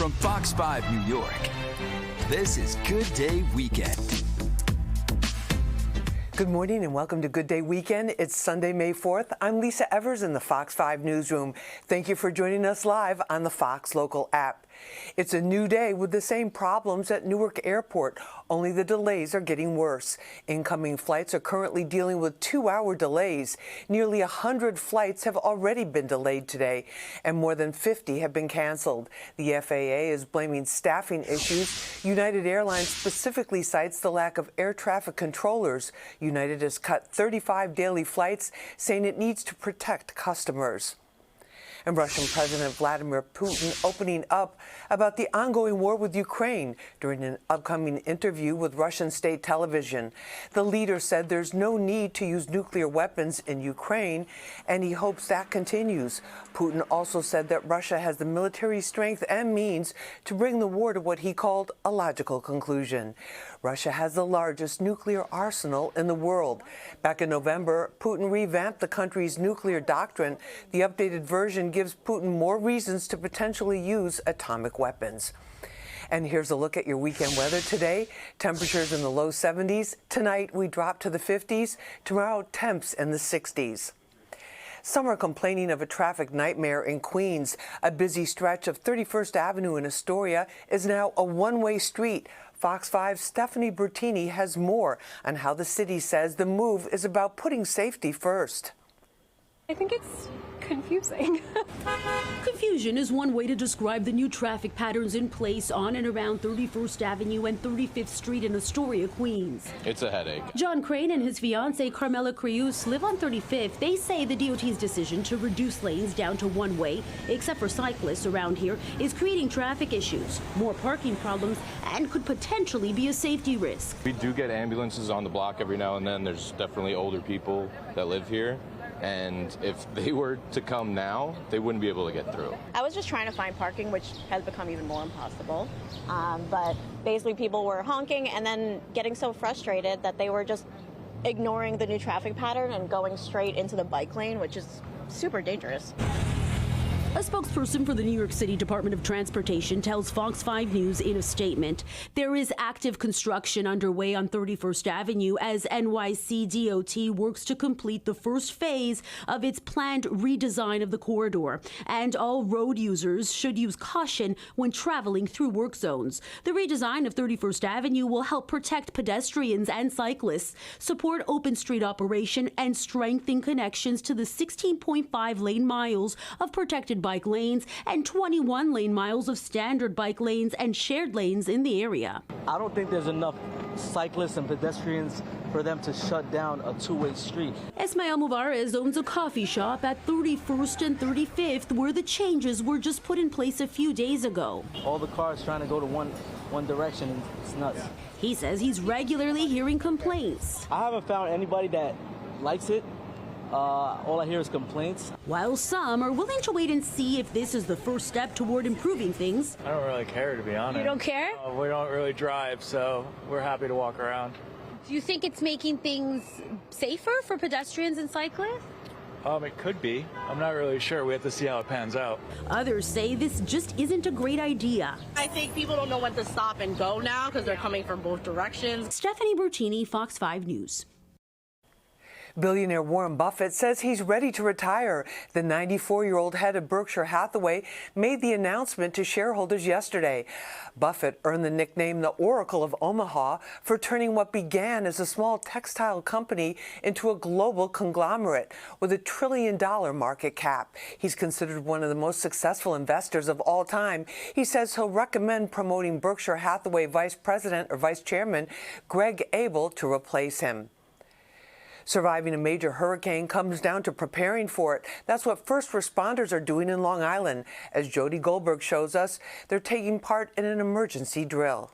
From Fox 5 New York, this is Good Day Weekend. Good morning and welcome to Good Day Weekend. It's Sunday, May 4th. I'm Lisa Evers in the Fox 5 newsroom. Thank you for joining us live on the Fox Local app. It's a new day with the same problems at Newark Airport, only the delays are getting worse. Incoming flights are currently dealing with 2-hour delays. Nearly 100 flights have already been delayed today, and more than 50 have been canceled. The FAA is blaming staffing issues. United Airlines specifically cites the lack of air traffic controllers. United has cut 35 daily flights, saying it needs to protect customers. And Russian President Vladimir Putin opening up about the ongoing war with Ukraine during an upcoming interview with Russian state television. The leader said there's no need to use nuclear weapons in Ukraine, and he hopes that continues. Putin also said that Russia has the military strength and means to bring the war to what he called a logical conclusion. Russia has the largest nuclear arsenal in the world. Back in November, Putin revamped the country's nuclear doctrine. The updated version gives Putin more reasons to potentially use atomic weapons. And here's a look at your weekend weather today. Temperatures in the low 70s. Tonight, we drop to the 50s. Tomorrow, temps in the 60s. Some are complaining of a traffic nightmare in Queens. A busy stretch of 31st Avenue in Astoria is now a one-way street. Fox 5's Stephanie Bertini has more on how the city says the move is about putting safety first. I think it's confusing. Confusion is one way to describe the new traffic patterns in place on and around 31st Avenue and 35th Street in Astoria, Queens. It's a headache. John Crane and his fiancée Carmela Creus live on 35th. They say the DOT's decision to reduce lanes down to one way, except for cyclists around here, is creating traffic issues, more parking problems, and could potentially be a safety risk. We do get ambulances on the block every now and then. There's definitely older people that live here. And if they were to come now, they wouldn't be able to get through. I was just trying to find parking, which has become even more impossible. But basically people were honking and then getting so frustrated that they were just ignoring the new traffic pattern and going straight into the bike lane, which is super dangerous. A spokesperson for the New York City Department of Transportation tells Fox 5 News in a statement, there is active construction underway on 31st Avenue as NYC DOT works to complete the first phase of its planned redesign of the corridor. And all road users should use caution when traveling through work zones. The redesign of 31st Avenue will help protect pedestrians and cyclists, support open street operation, and strengthen connections to the 16.5 lane miles of protected bike lanes and 21 lane miles of standard bike lanes and shared lanes in the area. I don't think there's enough cyclists and pedestrians for them to shut down a two-way street. Esmael Mubarak owns a coffee shop at 31st and 35th where the changes were just put in place a few days ago. All the cars trying to go to one direction, and it's nuts. He says he's regularly hearing complaints. I haven't found anybody that likes it. All I hear is complaints. While some are willing to wait and see if this is the first step toward improving things. I don't really care, to be honest. You don't care? We don't really drive, so we're happy to walk around. Do you think it's making things safer for pedestrians and cyclists? It could be. I'm not really sure. We have to see how it pans out. Others say this just isn't a great idea. I think people don't know when to stop and go now because they're coming from both directions. Stephanie Bertini, Fox 5 News. Billionaire Warren Buffett says he's ready to retire. The 94-year-old head of Berkshire Hathaway made the announcement to shareholders yesterday. Buffett earned the nickname the Oracle of Omaha for turning what began as a small textile company into a global conglomerate with $1 trillion market cap. He's considered one of the most successful investors of all time. He says he'll recommend promoting Berkshire Hathaway Vice Chairman Greg Abel to replace him. Surviving a major hurricane comes down to preparing for it. That's what first responders are doing in Long Island. As Jody Goldberg shows us, they're taking part in an emergency drill.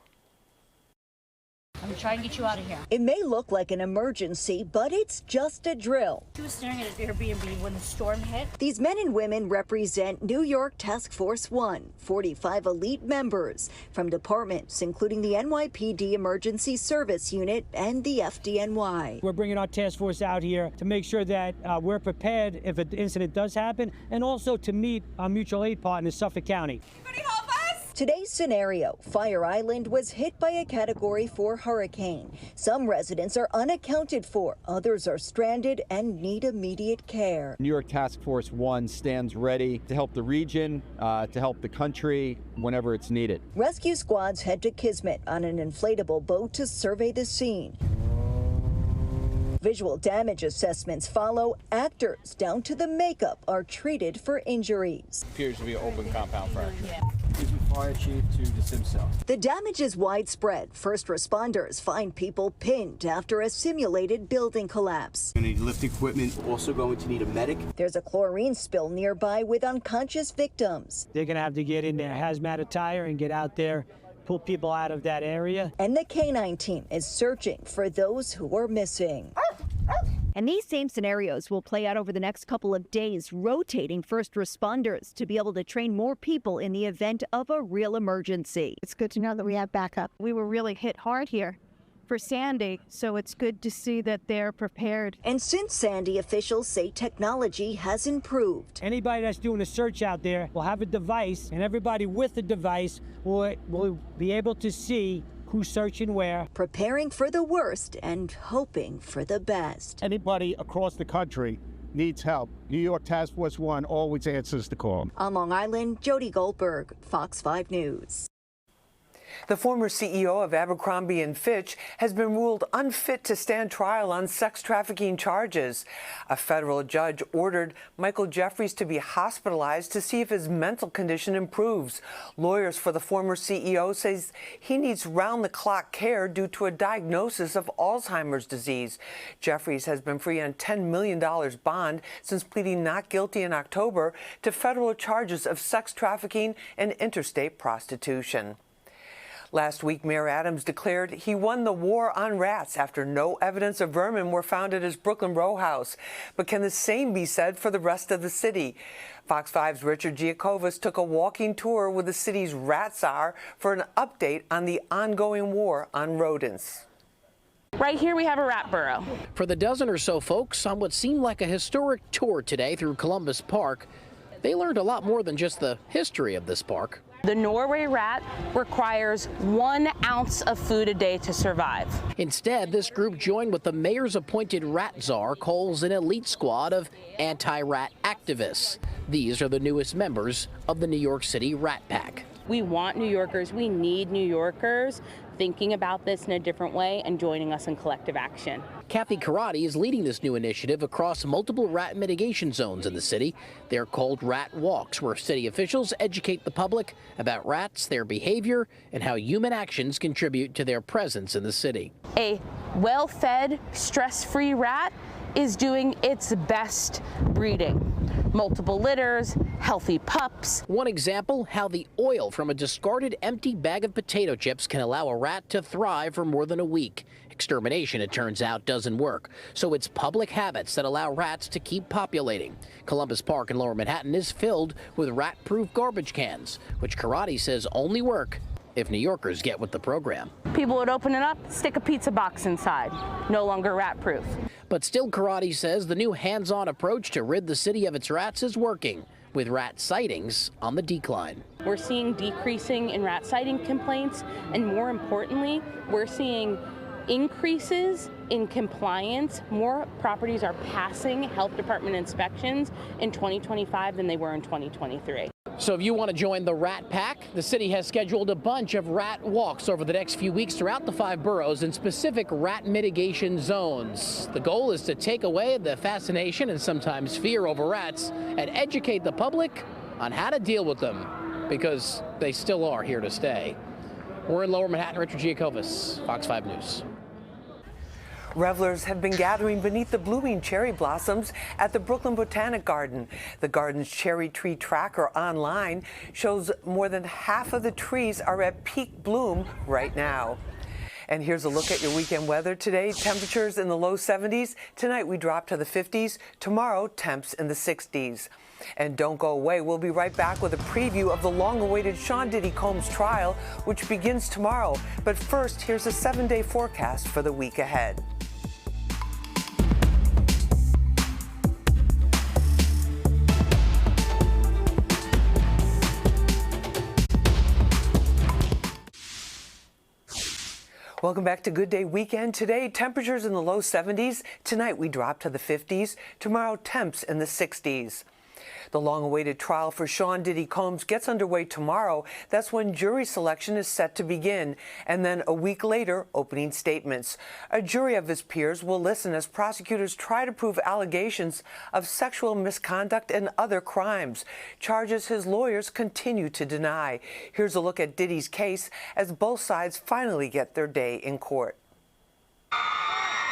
I'm trying to get you out of here. It may look like an emergency, but it's just a drill. He was staring at his Airbnb when the storm hit. These men and women represent New York Task Force 1, 45 elite members from departments including the NYPD Emergency Service Unit and the FDNY. We're bringing our task force out here to make sure that we're prepared if an incident does happen, and also to meet our mutual aid partner, Suffolk County. Today's scenario, Fire Island was hit by a Category 4 hurricane. Some residents are unaccounted for, others are stranded and need immediate care. New York Task Force 1 stands ready to help the region, to help the country whenever it's needed. Rescue squads head to Kismet on an inflatable boat to survey the scene. Visual damage assessments follow. Actors down to the makeup are treated for injuries. Appears to be an open compound fracture. Fire chief to the sim cell. The damage is widespread. First responders find people pinned after a simulated building collapse. We need lift equipment. Also going to need a medic. There's a chlorine spill nearby with unconscious victims. They're going to have to get in their hazmat attire and get out there, pull people out of that area. And the canine team is searching for those who are missing. And these same scenarios will play out over the next couple of days, rotating first responders to be able to train more people in the event of a real emergency. It's good to know that we have backup. We were really hit hard here for Sandy, so it's good to see that they're prepared. And since Sandy, officials say technology has improved. Anybody that's doing a search out there will have a device, and everybody with the device will be able to see who's searching where. Preparing for the worst and hoping for the best. Anybody across the country needs help. New York Task Force 1 always answers the call. On Long Island, Jody Goldberg, Fox 5 News. The former CEO of Abercrombie & Fitch has been ruled unfit to stand trial on sex trafficking charges. A federal judge ordered Michael Jeffries to be hospitalized to see if his mental condition improves. Lawyers for the former CEO says he needs round-the-clock care due to a diagnosis of Alzheimer's disease. Jeffries has been free on $10 million bond since pleading not guilty in October to federal charges of sex trafficking and interstate prostitution. Last week, Mayor Adams declared he won the war on rats after no evidence of vermin were found at his Brooklyn row house. But can the same be said for the rest of the city? Fox 5's Richard Giacovas took a walking tour with the city's rat czar for an update on the ongoing war on rodents. Right here we have a rat burrow. For the dozen or so folks on what seemed like a historic tour today through Columbus Park, they learned a lot more than just the history of this park. The Norway rat requires 1 ounce of food a day to survive. Instead, this group joined what the mayor's appointed rat czar calls an elite squad of anti-rat activists. These are the newest members of the New York City Rat Pack. We want New Yorkers, we need New Yorkers thinking about this in a different way and joining us in collective action. Kathy Karate is leading this new initiative across multiple rat mitigation zones in the city. They're called rat walks, where city officials educate the public about rats, their behavior, and how human actions contribute to their presence in the city. A well-fed, stress-free rat is doing its best breeding. Multiple litters, healthy pups. One example, how the oil from a discarded empty bag of potato chips can allow a rat to thrive for more than a week. Extermination, it turns out, doesn't work. So it's public habits that allow rats to keep populating. Columbus Park in Lower Manhattan is filled with rat-proof garbage cans, which Karate says only work if New Yorkers get with the program. People would open it up, stick a pizza box inside. No longer rat-proof. But still, Karate says the new hands-on approach to rid the city of its rats is working, with rat sightings on the decline. We're seeing decreasing in rat sighting complaints, and more importantly, we're seeing increases in compliance. More properties are passing health department inspections in 2025 than they were in 2023. So if you want to join the Rat Pack, the city has scheduled a bunch of rat walks over the next few weeks throughout the 5 boroughs in specific rat mitigation zones. The goal is to take away the fascination and sometimes fear over rats and educate the public on how to deal with them, because they still are here to stay. We're in Lower Manhattan. Richard Giacovas, Fox 5 News. Revelers have been gathering beneath the blooming cherry blossoms at the Brooklyn Botanic Garden. The garden's cherry tree tracker online shows more than half of the trees are at peak bloom right now. And here's a look at your weekend weather today. Temperatures in the low 70s. Tonight we drop to the 50s. Tomorrow, temps in the 60s. And don't go away. We'll be right back with a preview of the long-awaited Sean Diddy Combs trial, which begins tomorrow. But first, here's a 7-day forecast for the week ahead. Welcome back to Good Day Weekend. Today, temperatures in the low 70s. Tonight, we drop to the 50s. Tomorrow, temps in the 60s. The long-awaited trial for Sean Diddy Combs gets underway tomorrow. That's when jury selection is set to begin. And then a week later, opening statements. A jury of his peers will listen as prosecutors try to prove allegations of sexual misconduct and other crimes, charges his lawyers continue to deny. Here's a look at Diddy's case as both sides finally get their day in court.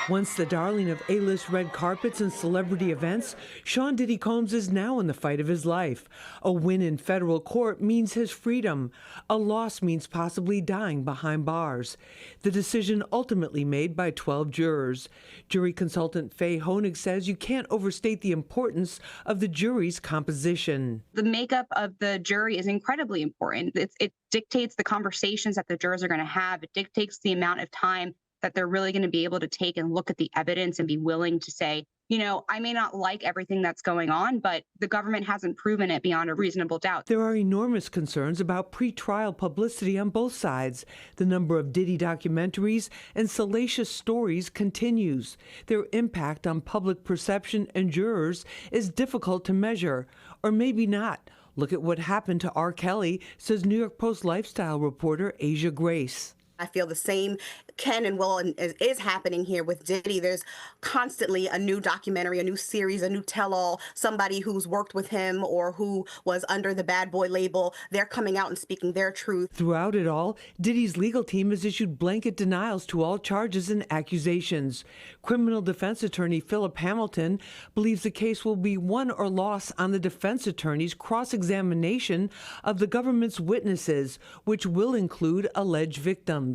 Once the darling of A-list red carpets and celebrity events, Sean Diddy Combs is now in the fight of his life. A win in federal court means his freedom. A loss means possibly dying behind bars. The decision ultimately made by 12 jurors. Jury consultant Faye Honig says you can't overstate the importance of the jury's composition. The makeup of the jury is incredibly important. It dictates the conversations that the jurors are going to have. It dictates the amount of time that they're really going to be able to take and look at the evidence and be willing to say, you know, I may not like everything that's going on, but the government hasn't proven it beyond a reasonable doubt. There are enormous concerns about pre-trial publicity on both sides. The number of Diddy documentaries and salacious stories continues. Their impact on public perception and jurors is difficult to measure, or maybe not. Look at what happened to R. Kelly, says New York Post lifestyle reporter Asia Grace. I feel the same can and will and is happening here with Diddy. There's constantly a new documentary, a new series, a new tell-all, somebody who's worked with him or who was under the bad boy label. They're coming out and speaking their truth. Throughout it all, Diddy's legal team has issued blanket denials to all charges and accusations. Criminal defense attorney Philip Hamilton believes the case will be won or lost on the defense attorney's cross-examination of the government's witnesses, which will include alleged victims.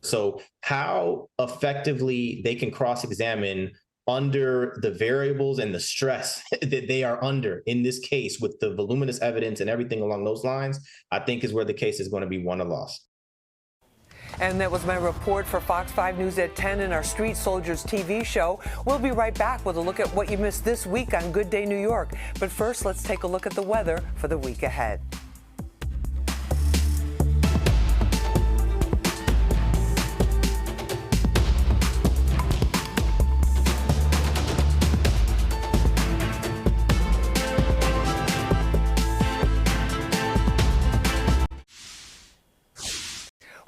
So how effectively they can cross-examine under the variables and the stress that they are under in this case with the voluminous evidence and everything along those lines, I think is where the case is going to be won or lost. And that was my report for Fox 5 News at 10 in our Street Soldiers TV show. We'll be right back with a look at what you missed this week on Good Day New York. But first, let's take a look at the weather for the week ahead.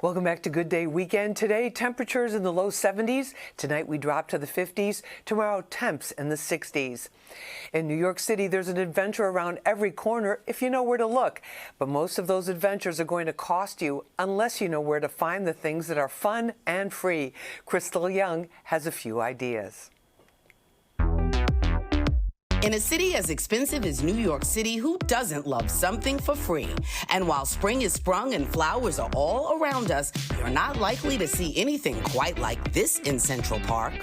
Welcome back to Good Day Weekend. Today, temperatures in the low 70s. Tonight, we drop to the 50s. Tomorrow, temps in the 60s. In New York City, there's an adventure around every corner if you know where to look. But most of those adventures are going to cost you unless you know where to find the things that are fun and free. Crystal Young has a few ideas. In a city as expensive as New York City, who doesn't love something for free? And while spring is sprung and flowers are all around us, you're not likely to see anything quite like this in Central Park.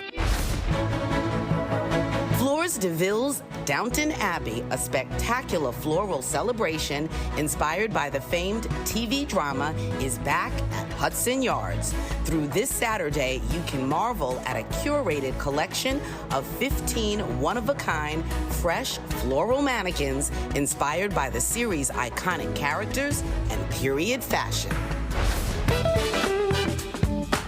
Fleurs de Ville's Downton Abbey, a spectacular floral celebration inspired by the famed TV drama, is back at Hudson Yards. Through this Saturday, you can marvel at a curated collection of 15 one-of-a-kind, fresh floral mannequins inspired by the series' iconic characters and period fashion.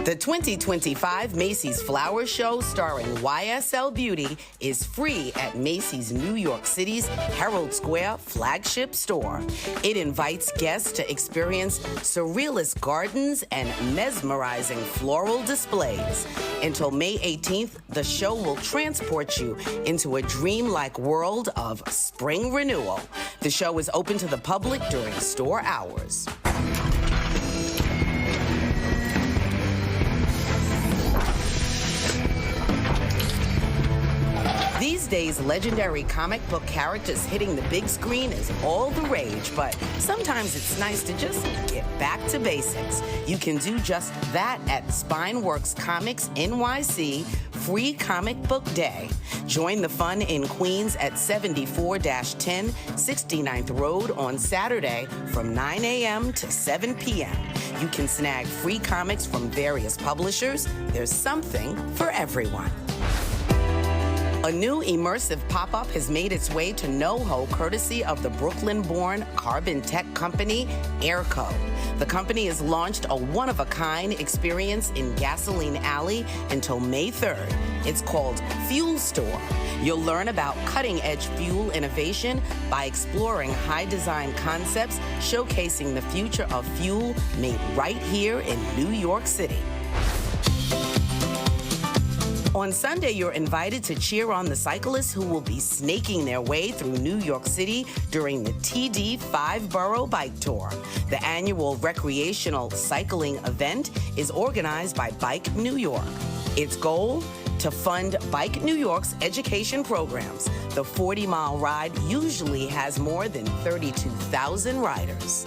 The 2025 Macy's Flower Show starring YSL Beauty is free at Macy's New York City's Herald Square flagship store. It invites guests to experience surrealist gardens and mesmerizing floral displays. Until May 18th, the show will transport you into a dreamlike world of spring renewal. The show is open to the public during store hours. These days, legendary comic book characters hitting the big screen is all the rage, but sometimes it's nice to just get back to basics. You can do just that at Spineworks Comics NYC Free Comic Book Day. Join the fun in Queens at 74-10 69th Road on Saturday from 9 a.m. to 7 p.m. You can snag free comics from various publishers. There's something for everyone. A new immersive pop-up has made its way to NoHo, courtesy of the Brooklyn-born carbon tech company Airco. The company has launched a one-of-a-kind experience in Gasoline Alley until May 3rd. It's called Fuel Store. You'll learn about cutting-edge fuel innovation by exploring high-design concepts, showcasing the future of fuel made right here in New York City. On Sunday, you're invited to cheer on the cyclists who will be snaking their way through New York City during the TD 5-Borough Bike Tour. The annual recreational cycling event is organized by Bike New York. Its goal? To fund Bike New York's education programs. The 40-mile ride usually has more than 32,000 riders.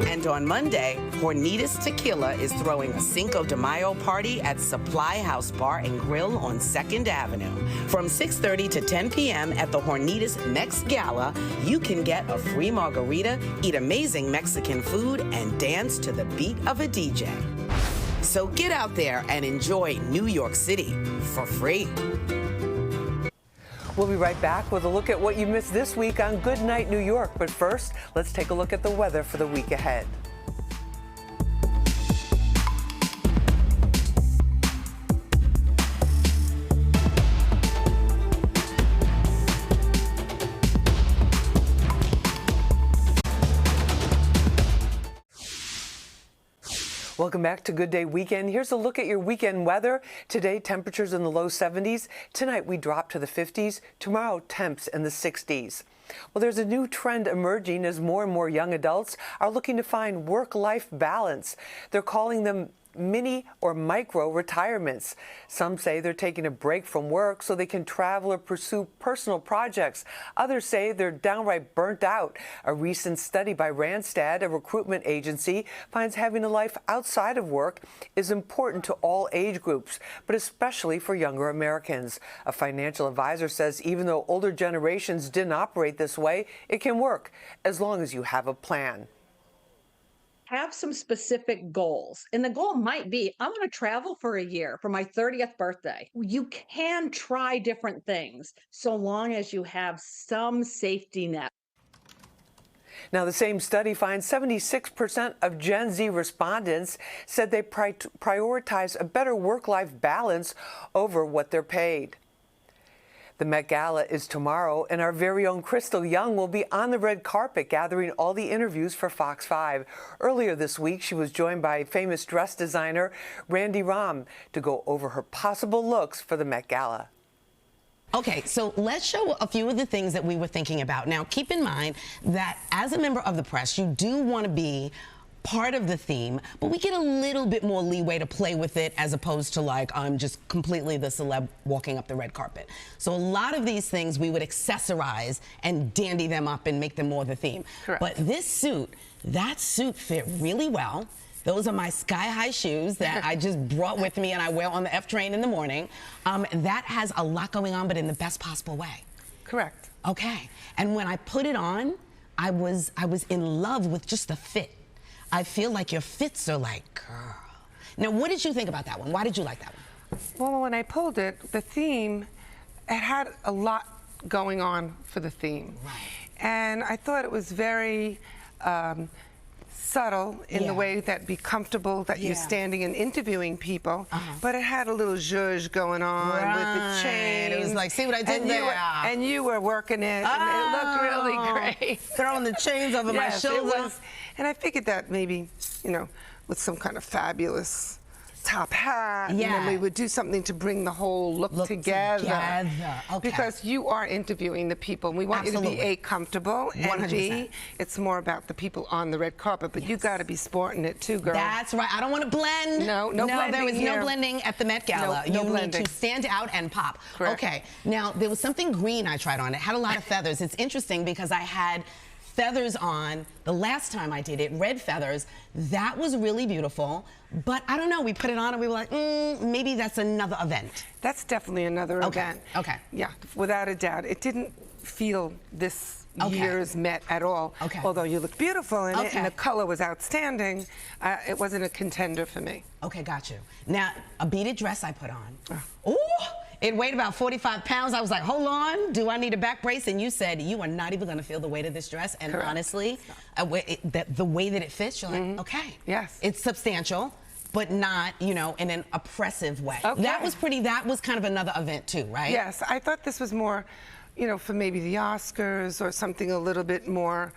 And on Monday, Hornitas Tequila is throwing a Cinco de Mayo party at Supply House Bar and Grill on 2nd Avenue. From 6:30 to 10 p.m. at the Hornitas Mex Gala, you can get a free margarita, eat amazing Mexican food, and dance to the beat of a DJ. So get out there and enjoy New York City for free. We'll be right back with a look at what you missed this week on Good Night New York. But first, let's take a look at the weather for the week ahead. Welcome back to Good Day Weekend. Here's a look at your weekend weather. Today, temperatures in the low 70s. Tonight, we drop to the 50s. Tomorrow, temps in the 60s. Well, there's a new trend emerging as more and more young adults are looking to find work-life balance. They're calling them mini or micro retirements. Some say they're taking a break from work so they can travel or pursue personal projects. Others say they're downright burnt out. A recent study by Randstad, a recruitment agency, finds having a life outside of work is important to all age groups, but especially for younger Americans. A financial advisor says even though older generations didn't operate this way, it can work as long as you have a plan. Have some specific goals. And the goal might be, I want to travel for a year for my 30th birthday. You can try different things so long as you have some safety net. Now, the same study finds 76% of Gen Z respondents said they prioritize a better work-life balance over what they're paid. The Met Gala is tomorrow, and our very own Crystal Young will be on the red carpet gathering all the interviews for Fox 5. Earlier this week, she was joined by famous dress designer Randy Rahm to go over her possible looks for the Met Gala. Okay, so let's show a few of the things that we were thinking about. Now, keep in mind that as a member of the press, you do want to be part of the theme, but we get a little bit more leeway to play with it as opposed to like I'm just completely the celeb walking up the red carpet. So a lot of these things we would accessorize and dandy them up and make them more the theme. Correct. But this suit, that suit fit really well. Those are my sky-high shoes that I just brought with me and I wear on the F train in the morning. That has a lot going on, but in the best possible way. Correct. Okay, and when I put it on, I was in love with just the fit. I feel like your fits are like, girl. Now, what did you think about that one? Why did you like that one? Well, when I pulled it, the theme, it had a lot going on for the theme. Right. And I thought it was very subtle in the way that be comfortable that you're standing and interviewing people, but it had a little zhuzh going on with the chains. It was like, see what I did there? And you were working it, and it looked really great. Throwing the chains over my shoulders. And I figured that maybe, you know, with some kind of fabulous top hat, and then we would do something to bring the whole look together. Okay. Because you are interviewing the people. We want you to be A, comfortable, and 100%. B, it's more about the people on the red carpet, but you got to be sporting it too, girl. That's right. I don't want to blend. No blending there is here. no blending at the Met Gala. No you blending. need to stand out and pop. Correct. Okay. Now, there was something green I tried on. It had a lot of feathers. It's interesting because I had feathers on the last time I did it, red feathers. That was really beautiful, but I don't know, we put it on and we were like, maybe that's another event. That's definitely another event. Okay. Yeah, without a doubt. It didn't feel this year's Met at all. Okay. Although you looked beautiful in it and the color was outstanding, it wasn't a contender for me. Okay, got you. Now, a beaded dress I put on. Ooh! It weighed about 45 pounds. I was like, hold on, do I need a back brace? And you said, you are not even going to feel the weight of this dress. And Correct. Honestly, the way that it fits, you're like, okay. Yes. It's substantial, but not, you know, in an oppressive way. Okay. That was kind of another event too, right? Yes, I thought this was more, you know, for maybe the Oscars or something a little bit more,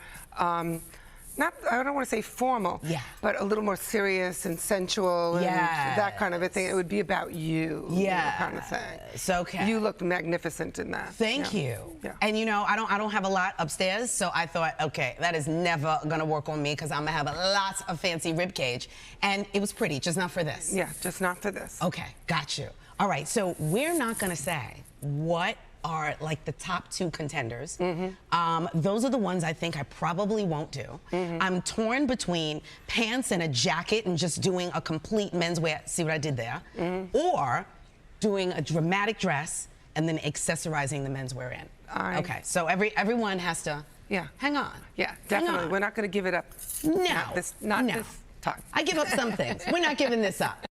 I don't want to say formal, but a little more serious and sensual and that kind of a thing. It would be about you, you know, kind of thing. It's okay. You looked magnificent in that. Thank you. Yeah. And you know, I don't have a lot upstairs, so I thought, okay, that is never gonna work on me because I'm gonna have lots of fancy rib cage. And it was pretty, just not for this. Yeah, just not for this. Okay, got you. All right, so we're not gonna say what are like the top 2 contenders. Those are the ones I think I probably won't do. I'm torn between pants and a jacket and just doing a complete menswear, see what I did there, or doing a dramatic dress and then accessorizing the menswear in. Okay, so everyone has to hang on. Yeah, definitely. We're not going to give it up. No, not this time. I give up some things. We're not giving this up.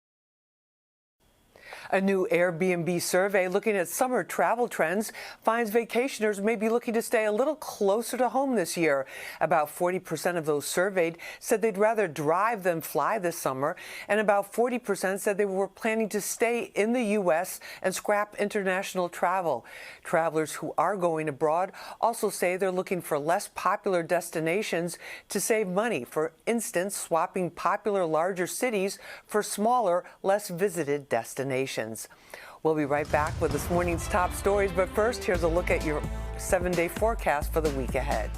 A new Airbnb survey looking at summer travel trends finds vacationers may be looking to stay a little closer to home this year. About 40% of those surveyed said they'd rather drive than fly this summer, and about 40% said they were planning to stay in the U.S. and scrap international travel. Travelers who are going abroad also say they're looking for less popular destinations to save money. For instance, swapping popular larger cities for smaller, less visited destinations. We'll be right back with this morning's top stories, but first, here's a look at your 7-day forecast for the week ahead.